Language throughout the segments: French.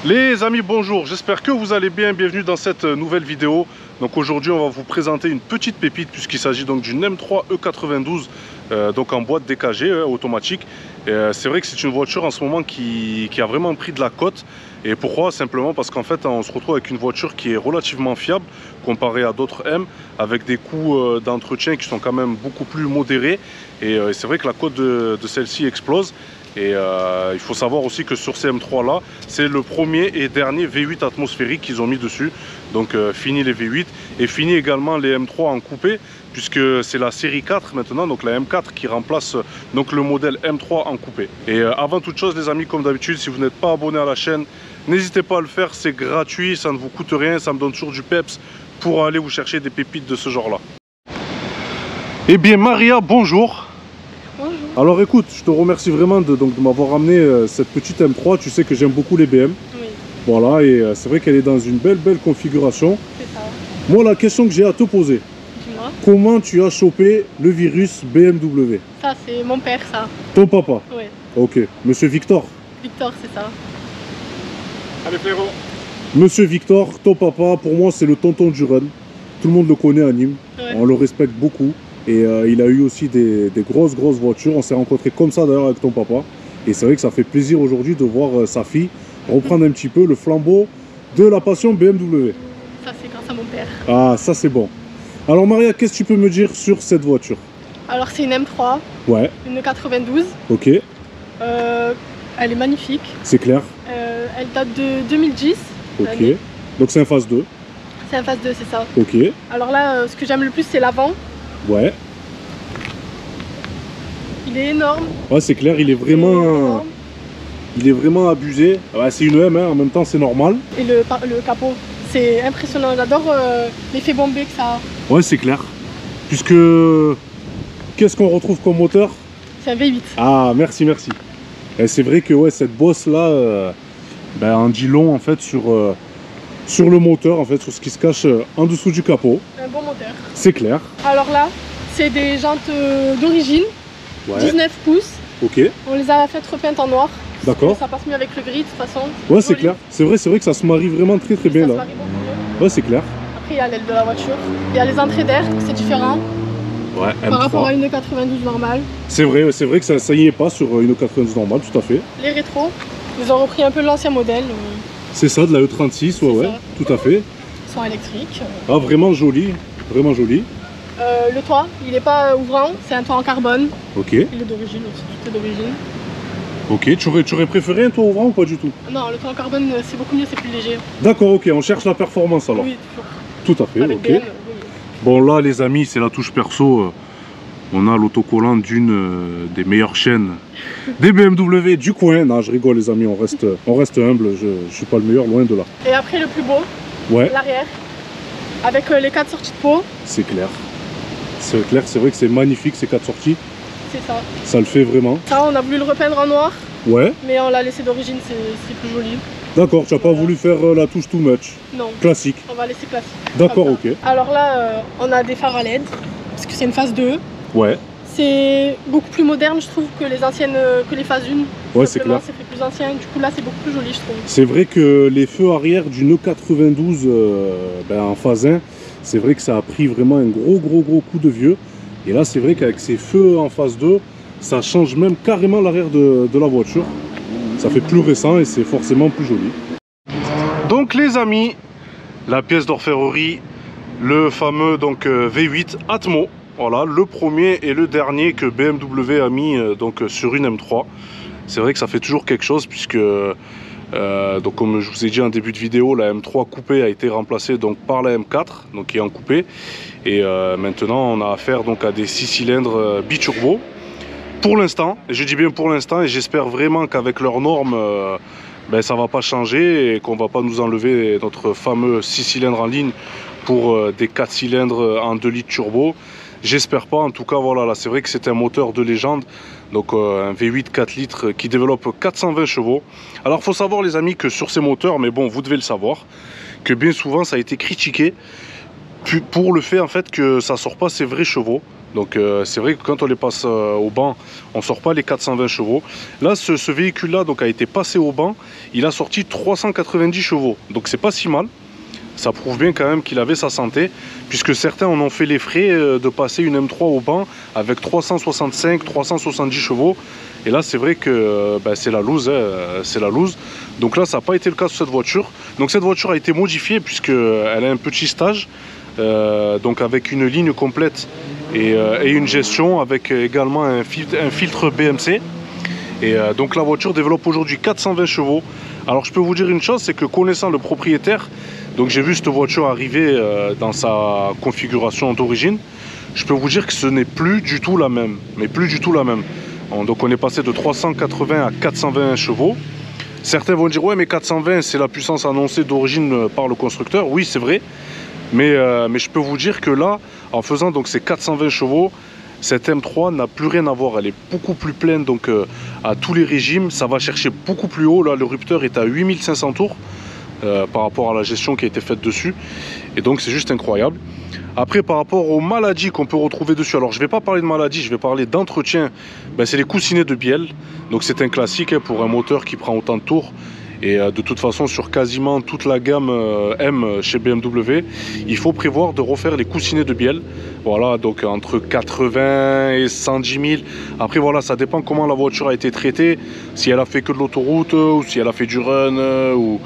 Les amis, bonjour, j'espère que vous allez bien, bienvenue dans cette nouvelle vidéo. Donc aujourd'hui on va vous présenter une petite pépite puisqu'il s'agit donc d'une M3 E92 donc en boîte DKG automatique. C'est vrai que c'est une voiture en ce moment qui a vraiment pris de la cote. Et pourquoi? Simplement parce qu'en fait on se retrouve avec une voiture qui est relativement fiable comparée à d'autres M, avec des coûts d'entretien qui sont quand même beaucoup plus modérés. Et c'est vrai que la cote de celle-ci explose. Et il faut savoir aussi que sur ces M3 là, c'est le premier et dernier V8 atmosphérique qu'ils ont mis dessus. Donc fini les V8 et fini également les M3 en coupé, puisque c'est la série 4 maintenant, donc la M4 qui remplace donc le modèle M3 en coupé. Et avant toute chose les amis, comme d'habitude, si vous n'êtes pas abonné à la chaîne, n'hésitez pas à le faire, c'est gratuit, ça ne vous coûte rien, ça me donne toujours du peps pour aller vous chercher des pépites de ce genre là. Eh bien Maria, bonjour. Bonjour. Alors écoute, je te remercie vraiment de m'avoir amené cette petite M3. Tu sais que j'aime beaucoup les BM. Oui. Voilà, et c'est vrai qu'elle est dans une belle configuration. C'est ça. Moi, la question que j'ai à te poser, Dis-moi. comment tu as chopé le virus BMW? Ça, c'est mon père, ça. Ton papa? Oui. Ok. Monsieur Victor? Victor, c'est ça. Allez frérot. Monsieur Victor, ton papa, pour moi, c'est le tonton du run. Tout le monde le connaît à Nîmes. Ouais. On le respecte beaucoup. Et il a eu aussi des grosses voitures. On s'est rencontrés comme ça d'ailleurs avec ton papa. Et c'est vrai que ça fait plaisir aujourd'hui de voir sa fille reprendre un petit peu le flambeau de la passion BMW. Ça, c'est grâce à mon père. Ah, ça c'est bon. Alors Maria, qu'est-ce que tu peux me dire sur cette voiture? Alors, c'est une M3, Ouais, une 92. ok, Elle est magnifique. c'est clair. Elle date de 2010. Ok, l'année. donc c'est un phase 2. C'est un phase 2, c'est ça. Ok, Alors là, ce que j'aime le plus, c'est l'avant. ouais. Il est énorme. Ouais, c'est clair, il est vraiment abusé. Ouais, c'est une M, hein, en même temps c'est normal. Et le capot, c'est impressionnant. J'adore l'effet bombé que ça a. Ouais, c'est clair. Puisque, qu'est-ce qu'on retrouve comme moteur? C'est un V8. Ah, merci. Et c'est vrai que ouais, cette bosse là, en dit long en fait sur le moteur, en fait, sur ce qui se cache en dessous du capot. Un bon moteur. C'est clair. Alors là, c'est des jantes d'origine, Ouais. 19 pouces. Ok, On les a faites repeintes en noir. d'accord. Ça passe mieux avec le gris de toute façon. Ouais, c'est Joli. clair. C'est vrai que ça se marie vraiment très bien Ça se là. marie beaucoup mieux. Ouais, c'est clair. Après, il y a l'aile de la voiture. Il y a les entrées d'air, c'est différent Ouais, par rapport à une 92 normale. C'est vrai que ça y est pas sur une 92 normale, tout à fait. Les rétros, ils ont repris un peu l'ancien modèle. C'est ça, de la E36, ouais, ça. tout à fait. Ils sont électriques. Ah, vraiment joli, vraiment joli. Le toit, il n'est pas ouvrant, c'est un toit en carbone. Ok, Il est d'origine aussi, tout est d'origine. ok. Tu aurais préféré un toit ouvrant ou pas du tout? Non, le toit en carbone, c'est beaucoup mieux, c'est plus léger. D'accord, ok, on cherche la performance alors. Oui, toujours. Tout à fait, Avec ok. BM, oui. Bon là les amis, c'est la touche perso. On a l'autocollant d'une des meilleures chaînes des BMW du coin. Non, je rigole les amis, on reste humble, je suis pas le meilleur, loin de là. Et après, le plus beau, Ouais, l'arrière, avec les 4 sorties de peau. c'est clair. C'est clair, c'est vrai que c'est magnifique ces 4 sorties. C'est ça. Ça le fait vraiment. Ça, on a voulu le repeindre en noir, Ouais, mais on l'a laissé d'origine, c'est plus joli. d'accord, tu n'as pas voulu faire la touche too much. Non, Classique. on va laisser classique. D'accord, Comme ça. ok. Alors là, on a des phares à LED, parce que c'est une phase 2. Ouais, C'est beaucoup plus moderne, je trouve, que les anciennes, que les phases 1. ouais, c'est clair. C'est fait plus ancien, du coup là, c'est beaucoup plus joli, je trouve. C'est vrai que les feux arrière d'une E92 en phase 1, c'est vrai que ça a pris vraiment un gros coup de vieux. Et là, c'est vrai qu'avec ces feux en phase 2, ça change même carrément l'arrière de la voiture. Ça fait plus récent et c'est forcément plus joli. Donc les amis, la pièce d'orfèvrerie, le fameux donc V8 Atmo. Voilà, le premier et le dernier que BMW a mis donc sur une M3. C'est vrai que ça fait toujours quelque chose puisque donc comme je vous ai dit en début de vidéo, la M3 coupée a été remplacée donc par la M4, donc qui est en coupé. Et maintenant on a affaire donc à des 6 cylindres biturbo. Pour l'instant, je dis bien pour l'instant, et j'espère vraiment qu'avec leurs normes, ça va pas changer et qu'on va pas nous enlever notre fameux 6 cylindres en ligne pour des 4 cylindres en 2 litres turbo. J'espère pas, en tout cas voilà, là c'est vrai que c'est un moteur de légende, donc un V8 4 litres qui développe 420 chevaux. Alors il faut savoir les amis que sur ces moteurs, mais bon vous devez le savoir, que bien souvent ça a été critiqué pour le fait en fait que ça sort pas ses vrais chevaux. Donc c'est vrai que quand on les passe au banc, on sort pas les 420 chevaux. Là, ce véhicule-là donc a été passé au banc, il a sorti 390 chevaux. Donc c'est pas si mal. Ça prouve bien quand même qu'il avait sa santé, puisque certains en ont fait les frais de passer une M3 au banc avec 365, 370 chevaux. Et là, c'est vrai que c'est la loose, hein, c'est la loose. Donc là, ça n'a pas été le cas sur cette voiture. Donc cette voiture a été modifiée puisqu'elle a un petit stage, donc avec une ligne complète et une gestion avec également un filtre BMC. Et donc la voiture développe aujourd'hui 420 chevaux. Alors je peux vous dire une chose, c'est que connaissant le propriétaire, donc j'ai vu cette voiture arriver dans sa configuration d'origine, je peux vous dire que ce n'est plus du tout la même, mais plus du tout la même. Donc on est passé de 380 à 420 chevaux. Certains vont dire ouais mais 420 c'est la puissance annoncée d'origine par le constructeur. Oui c'est vrai, mais je peux vous dire que là, en faisant donc ces 420 chevaux, cette M3 n'a plus rien à voir, elle est beaucoup plus pleine donc à tous les régimes, ça va chercher beaucoup plus haut. Là le rupteur est à 8500 tours par rapport à la gestion qui a été faite dessus, et donc c'est juste incroyable. Après par rapport aux maladies qu'on peut retrouver dessus, alors je ne vais pas parler de maladies, je vais parler d'entretien. C'est les coussinets de bielle, donc c'est un classique hein, pour un moteur qui prend autant de tours. Et de toute façon sur quasiment toute la gamme M chez BMW, il faut prévoir de refaire les coussinets de bielle. Voilà, donc entre 80 et 110 000. Après voilà, ça dépend comment la voiture a été traitée, si elle a fait que de l'autoroute ou si elle a fait du run ou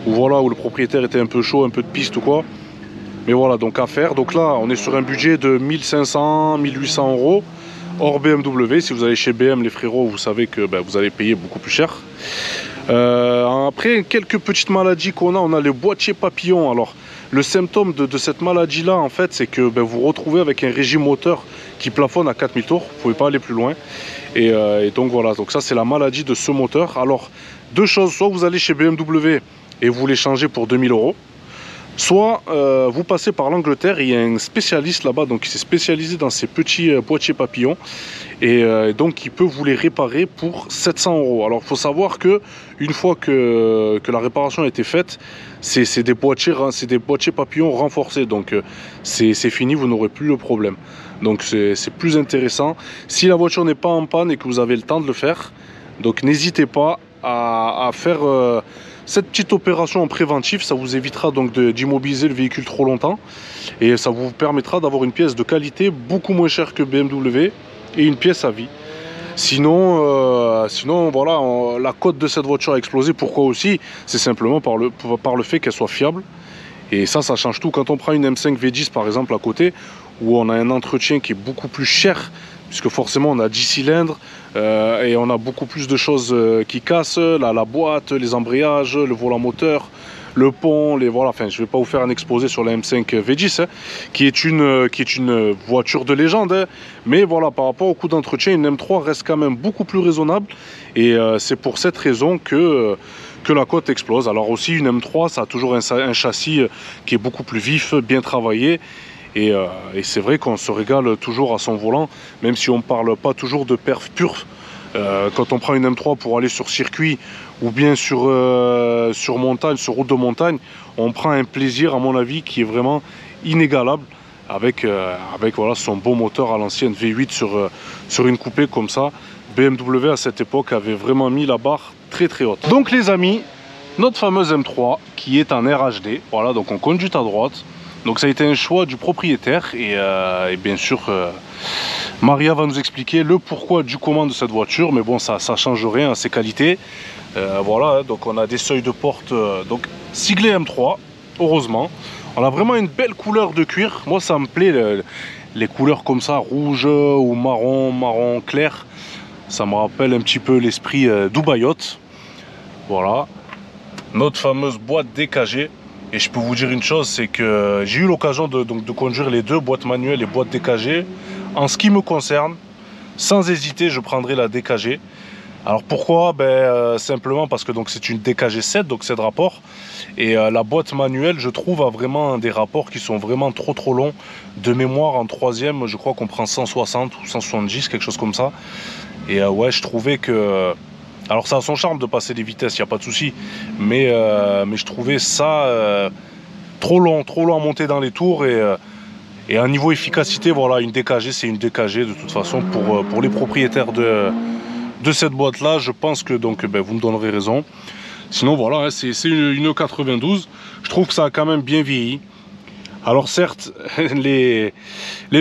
voilà, où le propriétaire était un peu chaud, un peu de piste ou quoi. Mais voilà, donc à faire. Donc là, on est sur un budget de 1500, 1800 euros hors BMW. Si vous allez chez BM, les frérots, vous savez que vous allez payer beaucoup plus cher. Après, quelques petites maladies qu'on a, on a le boîtier papillon. Alors, le symptôme de cette maladie-là, en fait, c'est que vous vous retrouvez avec un régime moteur qui plafonne à 4000 tours. Vous ne pouvez pas aller plus loin. Et donc voilà, donc ça c'est la maladie de ce moteur. Alors, deux choses, soit vous allez chez BMW et vous les changez pour 2000 euros. Soit vous passez par l'Angleterre, il y a un spécialiste là-bas donc qui s'est spécialisé dans ces petits boîtiers papillons et donc il peut vous les réparer pour 700 euros. Alors il faut savoir que une fois que la réparation a été faite, c'est des boîtiers papillons renforcés, donc c'est fini, vous n'aurez plus le problème. Donc c'est plus intéressant. Si la voiture n'est pas en panne et que vous avez le temps de le faire, donc n'hésitez pas à faire cette petite opération en préventif. Ça vous évitera donc d'immobiliser le véhicule trop longtemps et ça vous permettra d'avoir une pièce de qualité beaucoup moins chère que BMW et une pièce à vie. Sinon voilà, la cote de cette voiture a explosé. Pourquoi aussi? C'est simplement par le fait qu'elle soit fiable. Et ça change tout. Quand on prend une M5 V10 par exemple à côté, où on a un entretien qui est beaucoup plus cher, puisque forcément on a 10 cylindres et on a beaucoup plus de choses qui cassent, la boîte, les embrayages, le volant moteur, le pont, voilà, enfin je ne vais pas vous faire un exposé sur la M5 V10 hein, qui est une voiture de légende, hein, mais voilà, par rapport au coût d'entretien, une M3 reste quand même beaucoup plus raisonnable et c'est pour cette raison que la cote explose. Alors aussi une M3 ça a toujours un châssis qui est beaucoup plus vif, bien travaillé. Et c'est vrai qu'on se régale toujours à son volant, même si on ne parle pas toujours de perf pure. Quand on prend une M3 pour aller sur circuit ou bien sur montagne, sur route de montagne, on prend un plaisir à mon avis qui est vraiment inégalable avec voilà, son beau moteur à l'ancienne V8 sur une coupée comme ça. BMW à cette époque avait vraiment mis la barre très très haute. Donc les amis, notre fameuse M3 qui est en RHD, voilà, donc on conduit à droite. Donc ça a été un choix du propriétaire et bien sûr Maria va nous expliquer le pourquoi du comment de cette voiture, mais bon ça change rien à ses qualités. Voilà, donc on a des seuils de porte donc siglés M3, heureusement. On a vraiment une belle couleur de cuir, moi ça me plaît les couleurs comme ça, rouge ou marron clair. Ça me rappelle un petit peu l'esprit Dubaïote. Voilà, notre fameuse boîte DKG. Et je peux vous dire une chose, c'est que j'ai eu l'occasion de conduire les deux, boîtes manuelles et boîte DKG. En ce qui me concerne, sans hésiter, je prendrai la DKG. Alors pourquoi? Simplement parce que c'est une DKG 7, donc 7 rapports. Et la boîte manuelle, je trouve, a vraiment des rapports qui sont vraiment trop longs. De mémoire, en troisième, je crois qu'on prend 160 ou 170, quelque chose comme ça. Et ouais, je trouvais que... Alors ça a son charme de passer des vitesses, il n'y a pas de souci, mais je trouvais ça trop long à monter dans les tours et Et à niveau efficacité, voilà, une DKG, c'est une DKG de toute façon pour les propriétaires de cette boîte-là. Je pense que donc, vous me donnerez raison. Sinon, voilà, hein, c'est une 92. Je trouve que ça a quand même bien vieilli. Alors certes, les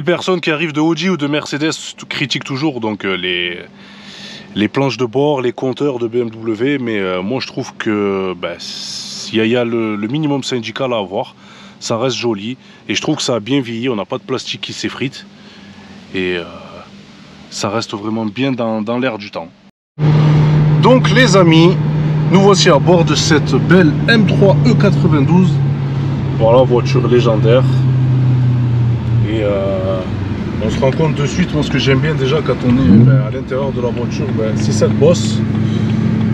personnes qui arrivent de Audi ou de Mercedes critiquent toujours donc les planches de bord, les compteurs de BMW, mais moi je trouve que il y a le minimum syndical à avoir. Ça reste joli et je trouve que ça a bien vieilli, on n'a pas de plastique qui s'effrite et ça reste vraiment bien dans l'air du temps. Donc les amis, nous voici à bord de cette belle M3 E92. Voilà, voiture légendaire. Et on se rend compte de suite, moi ce que j'aime bien déjà quand on est à l'intérieur de la voiture, c'est cette bosse.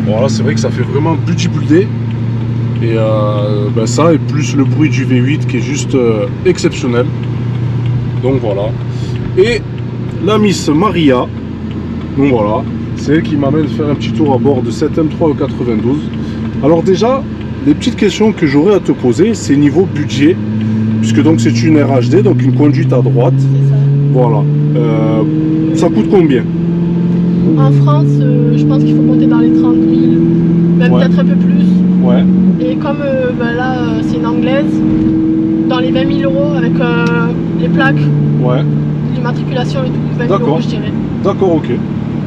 Voilà, c'est vrai que ça fait vraiment bodybuildé. Et ça et plus le bruit du V8 qui est juste exceptionnel. Donc voilà. Et la Miss Maria, donc voilà, c'est elle qui m'amène faire un petit tour à bord de cette M3 E92. Alors déjà, les petites questions que j'aurais à te poser, c'est niveau budget, puisque donc c'est une RHD, donc une conduite à droite. C'est ça. Voilà. Ça coûte combien? En France, je pense qu'il faut compter dans les 30 000, même peut-être un peu plus. Ouais. Et comme là, c'est une anglaise, dans les 20 000 € avec les plaques, l'immatriculation et tout, 20 000 € je dirais. D'accord, ok.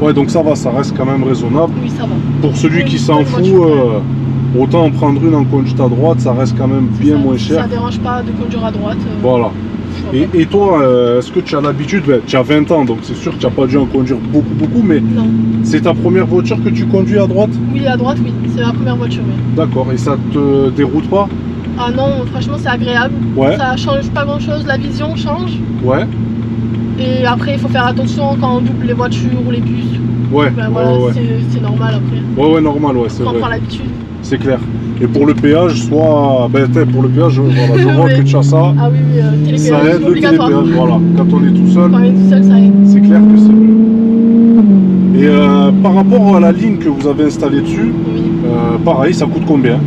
Ouais, donc ça va, ça reste quand même raisonnable. Oui, ça va. Pour celui qui s'en fout, autant en prendre une en conduite à droite, ça reste quand même bien moins cher. Ça dérange pas de conduire à droite. Voilà. Et toi, est-ce que tu as l'habitude, tu as 20 ans, donc c'est sûr que tu n'as pas dû en conduire beaucoup, mais c'est ta première voiture que tu conduis à droite? Oui, à droite, oui. C'est ma première voiture, oui. D'accord, et ça te déroute pas? Ah non, franchement, c'est agréable. Ouais. Ça change pas grand-chose, la vision change. Ouais. Et après, il faut faire attention quand on double les voitures ou les bus. Ouais, voilà, c'est normal après. Ouais, normal, c'est vrai. On prend l'habitude. C'est clair. Et pour le péage, soit... pour le péage, voilà, je vois que tu as ça. Ah oui, télépéage, ça aide obligatoire. Le télépéage, voilà. Quand on est tout seul, quand on est tout seul, ça aide. C'est clair que c'est mieux. Et par rapport à la ligne que vous avez installée dessus, pareil, ça coûte combien?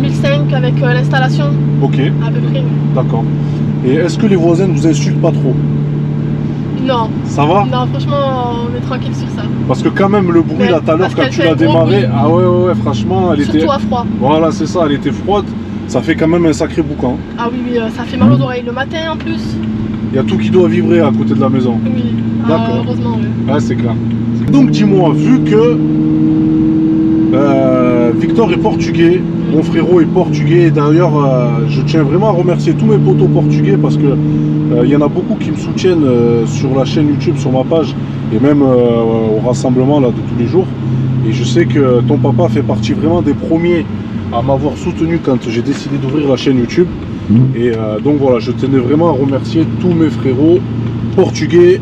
1005 avec l'installation. Ok. À peu près. D'accord. Et est-ce que les voisins ne vous insultent pas trop? Non. Ça va? Non, franchement, on est tranquille sur ça. Parce que quand même, le bruit là tout à l'heure, quand tu l'as démarré, ah ouais, franchement, elle était... Surtout à froid. Voilà, c'est ça, elle était froide. Ça fait quand même un sacré boucan. Ah oui, ça fait mal aux oreilles le matin en plus. Il y a tout qui doit vibrer à côté de la maison. Oui, heureusement, oui. Ouais, c'est clair. Donc dis-moi, vu que Victor est portugais, mon frérot est portugais, et d'ailleurs je tiens vraiment à remercier tous mes potos portugais parce que il y en a beaucoup qui me soutiennent sur la chaîne YouTube, sur ma page et même au rassemblement là, de tous les jours. Et je sais que ton papa fait partie vraiment des premiers à m'avoir soutenu quand j'ai décidé d'ouvrir la chaîne YouTube. Et donc voilà, je tenais vraiment à remercier tous mes frérots portugais.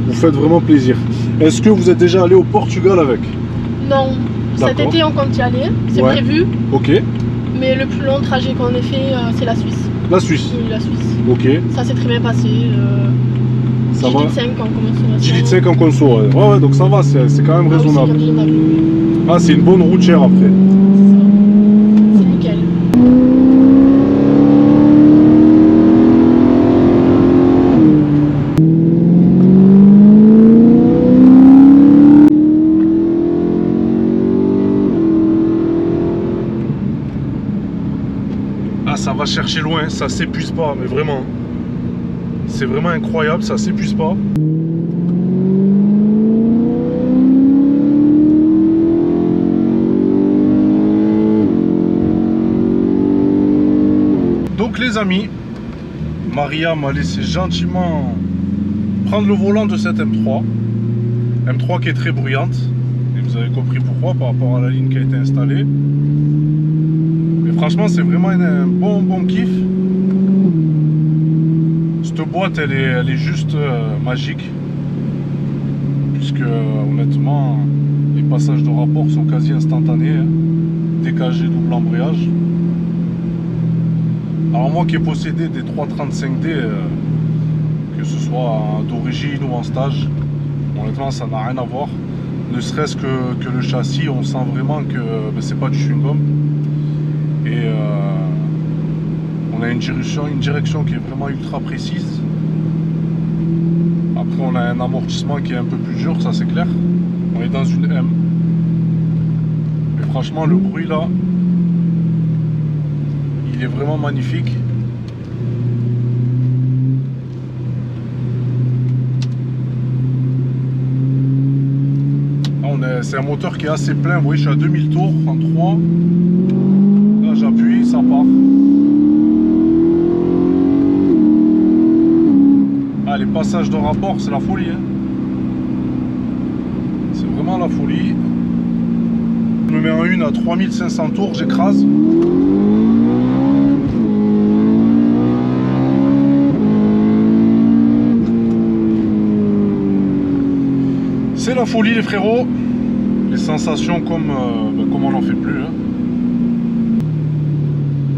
Vous faites vraiment plaisir. Est-ce que vous êtes déjà allé au Portugal avec? Non. Cet été, on compte y aller. C'est prévu. Ok. Mais le plus long trajet qu'on ait fait, c'est la Suisse. La Suisse? Oui, la Suisse. Ok. Ça s'est très bien passé. Ça 10 va? litres 5 en consommation. 10 litres 5 en conso, ouais, donc ça va, c'est quand même raisonnable. Ah, c'est une bonne routière après. C'est nickel. Ça va chercher loin, ça s'épuise pas, mais vraiment. C'est vraiment incroyable, ça s'épuise pas. Donc les amis, Maria m'a laissé gentiment prendre le volant de cette M3. M3 qui est très bruyante. Et vous avez compris pourquoi par rapport à la ligne qui a été installée. Franchement, c'est vraiment un bon kiff. Cette boîte, elle est juste magique. Puisque, honnêtement, les passages de rapport sont quasi instantanés. DKG, double embrayage. Alors moi qui ai possédé des 335D, que ce soit d'origine ou en stage, honnêtement, ça n'a rien à voir. Ne serait-ce que le châssis, on sent vraiment que c'est pas du chewing-gum. Et On a une direction qui est vraiment ultra précise. Après on a un amortissement qui est un peu plus dur, ça c'est clair. On est dans une M. Mais franchement le bruit là, il est vraiment magnifique. C'est un moteur qui est assez plein, vous voyez je suis à 2000 tours en 3. Là j'appuie, ça part. Ah, les passages de rapport c'est la folie hein. C'est vraiment la folie. Je me mets en une à 3500 tours, j'écrase. C'est la folie les frérots. Les sensations comme on n'en fait plus hein.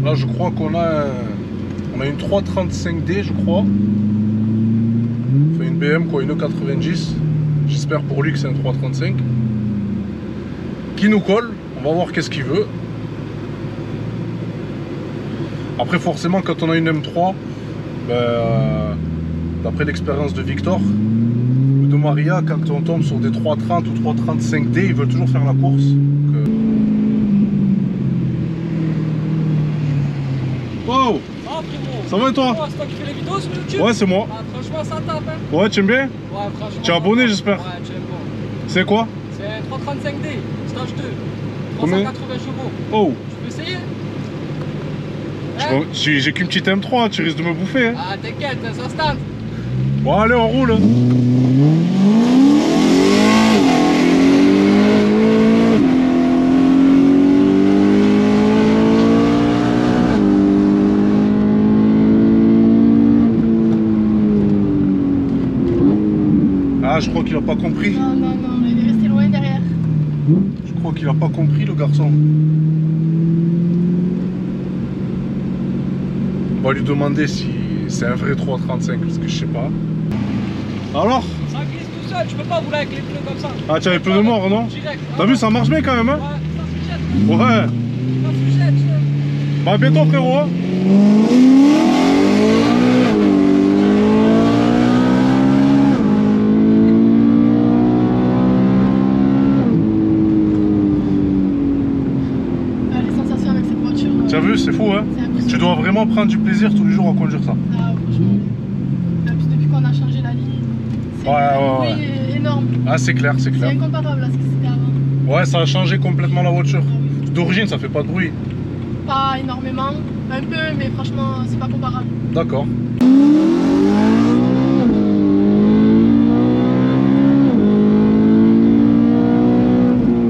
Là je crois qu'on a une 335D je crois. Enfin une BM quoi, une E90. J'espère pour lui que c'est un 335 qui nous colle. On va voir qu'est-ce qu'il veut. Après forcément quand on a une M3 d'après l'expérience de Victor de Maria, quand on tombe sur des 330 ou 335D, ils veulent toujours faire la course. Donc, wow! Ah, ça va et toi? C'est toi qui fais les vidéos sur YouTube? Ouais, c'est moi. Ah, franchement, ça tape, hein? Ouais, tu aimes bien? Ouais, franchement. Tu es abonné, j'espère? Ouais, tu aimes bon. C'est quoi? C'est un 335D, stage 2. Combien? 380 chevaux. Oh! Tu veux essayer? Hein? J'ai qu'une petite M3, tu risques de me bouffer. Hein? Ah, t'inquiète, ça stand. Bon, allez, on roule. Ah, je crois qu'il a pas compris. Non, non, non, il est resté loin derrière. Je crois qu'il a pas compris le garçon. On va lui demander si c'est un vrai 335 parce que je sais pas. Alors? Ça glisse tout seul, tu peux pas rouler avec les pneus comme ça. Ah, tu as les pneus morts, non? T'as vu, ça marche bien quand même, hein? Ouais, ça se jette. Ouais. Ça se jette. Bah, à bientôt, frérot. Hein. Les sensations avec cette voiture. Tu as vu, c'est fou, hein? Tu dois vraiment prendre du plaisir tous les jours à conduire ça. Ah, franchement. Depuis qu'on a changé la ligne, c'est ouais. énorme. Ah, c'est clair, c'est C'est clair. incomparable à ce que c'était avant. Ouais, ça a changé complètement la voiture. D'origine, ça fait pas de bruit. Pas énormément, un peu, mais franchement, c'est pas comparable. D'accord.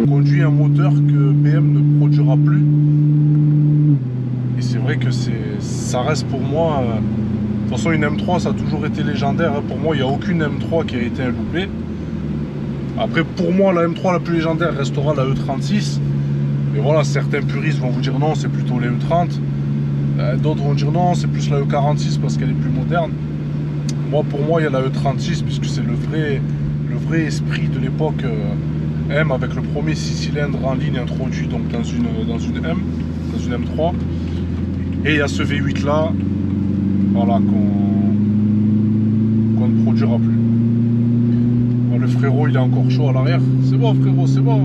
On conduit un moteur que BM ne produira plus. Et c'est vrai que ça reste pour moi... de toute façon, une M3, ça a toujours été légendaire. Hein. Pour moi, il n'y a aucune M3 qui a été un loupé. Après, pour moi, la M3 la plus légendaire restera la E36. Mais voilà, certains puristes vont vous dire non, c'est plutôt les E30. D'autres vont dire non, c'est plus la E46 parce qu'elle est plus moderne. Moi, pour moi, il y a la E36 puisque c'est le vrai esprit de l'époque M avec le premier 6 cylindres en ligne introduit donc dans une M3. Et il y a ce V8 là, voilà, qu'on ne produira plus. Bon, le frérot, il est encore chaud à l'arrière. C'est bon, frérot, c'est bon.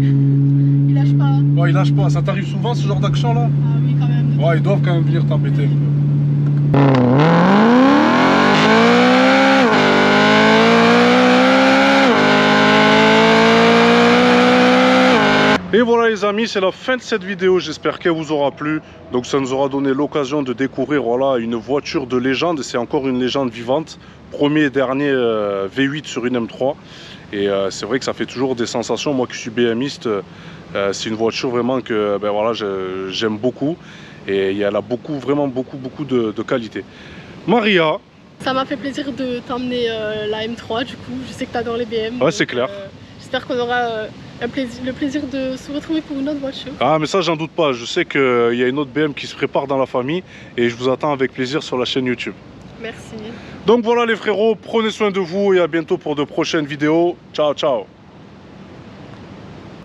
Il lâche pas. Ouais, il lâche pas. Ça t'arrive souvent ce genre d'action là? Ah oui, quand même. Ouais, ils doivent quand même venir t'embêter un peu. Et voilà les amis, c'est la fin de cette vidéo, j'espère qu'elle vous aura plu. Donc ça nous aura donné l'occasion de découvrir voilà, une voiture de légende, et c'est encore une légende vivante. Premier et dernier V8 sur une M3. Et c'est vrai que ça fait toujours des sensations, moi qui suis BMiste, c'est une voiture vraiment que voilà, j'aime beaucoup. Et elle a vraiment beaucoup de qualité. Maria. Ça m'a fait plaisir de t'emmener la M3 du coup, je sais que tu adores les BM. Ouais, c'est clair. J'espère qu'on aura le plaisir de se retrouver pour une autre voiture. Ah mais ça j'en doute pas, je sais qu'il y a une autre BM qui se prépare dans la famille et je vous attends avec plaisir sur la chaîne YouTube. Merci. Donc voilà les frérots, prenez soin de vous et à bientôt pour de prochaines vidéos. Ciao ciao.